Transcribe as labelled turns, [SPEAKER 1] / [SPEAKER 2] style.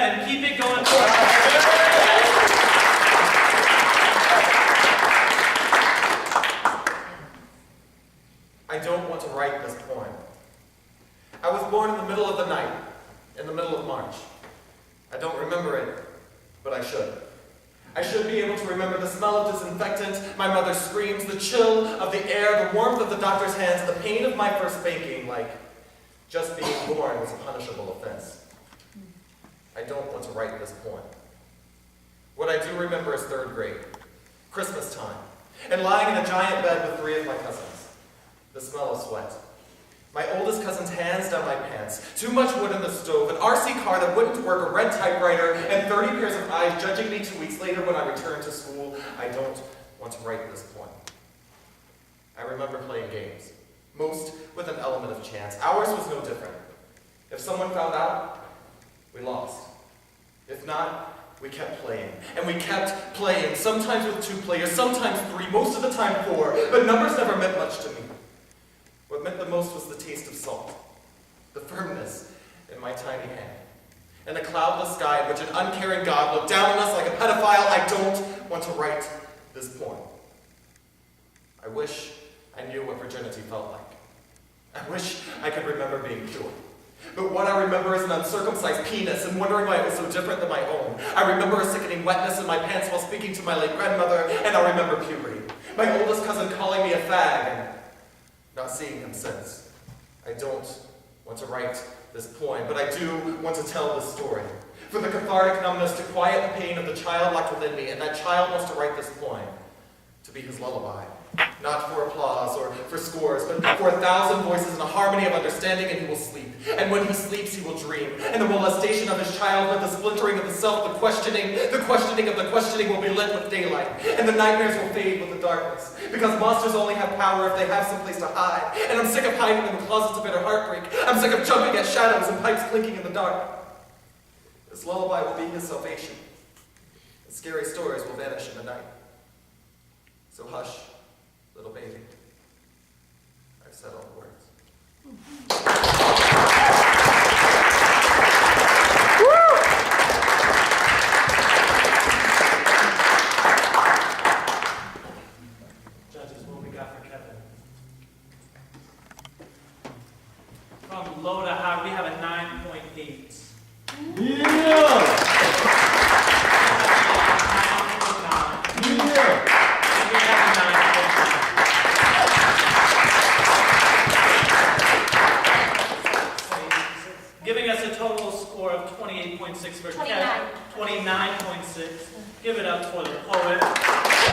[SPEAKER 1] Kevyn. Keep it going.
[SPEAKER 2] I don't want to write this poem. I was born in the middle of the night, in the middle of March. I don't remember it, but I should. I should be able to remember the smell of disinfectant, my mother's screams, the chill of the air, the warmth of the doctor's hands, the pain of my first baking, like just being born was a punishable offense. I don't want to write this poem. What I do remember is 3rd grade, Christmas time, and lying in a giant bed with 3 of my cousins. The smell of sweat. My oldest cousin's hands down my pants, too much wood in the stove, an RC car that wouldn't work, a red typewriter, and 30 pairs of eyes judging me 2 weeks later when I returned to school. I don't want to write this poem. I remember playing games, most with an element of chance. Ours was no different. If someone found out, we lost. If not, we kept playing, and we kept playing, sometimes with 2 players, sometimes 3, most of the time 4, but numbers never meant much to me. What meant the most was the taste of salt, the firmness in my tiny hand, and a cloudless sky in which an uncaring God looked down on us like a pedophile. I don't want to write this poem. I wish I knew what virginity felt like. I wish I could remember being pure. But what I remember is an uncircumcised penis and wondering why it was so different than my own. I remember a sickening wetness in my pants while speaking to my late grandmother, and I remember puberty. My oldest cousin calling me a fag, and not seeing him since. I don't want to write this poem, but I do want to tell this story. For the cathartic numbness to quiet the pain of the child locked within me, and that child wants to write this poem to be his lullaby. Not for applause or for scores, but for 1,000 voices in a harmony of understanding, and he will sleep. And when he sleeps, he will dream. And the molestation of his childhood, the splintering of the self, the questioning of the questioning will be lit with daylight. And the nightmares will fade with the darkness. Because monsters only have power if they have some place to hide. And I'm sick of hiding in the closets of bitter heartbreak. I'm sick of jumping at shadows and pipes clinking in the dark. This lullaby will be his salvation. And scary stories will vanish in the night. So hush, little baby. I've said all the words.
[SPEAKER 1] Judges, what we got for Kevyn? From low to high, we have a 9.8.
[SPEAKER 3] Yeah!
[SPEAKER 1] Giving us a total score of 28.6 for Kevyn. 29.6. Give it up for the poet.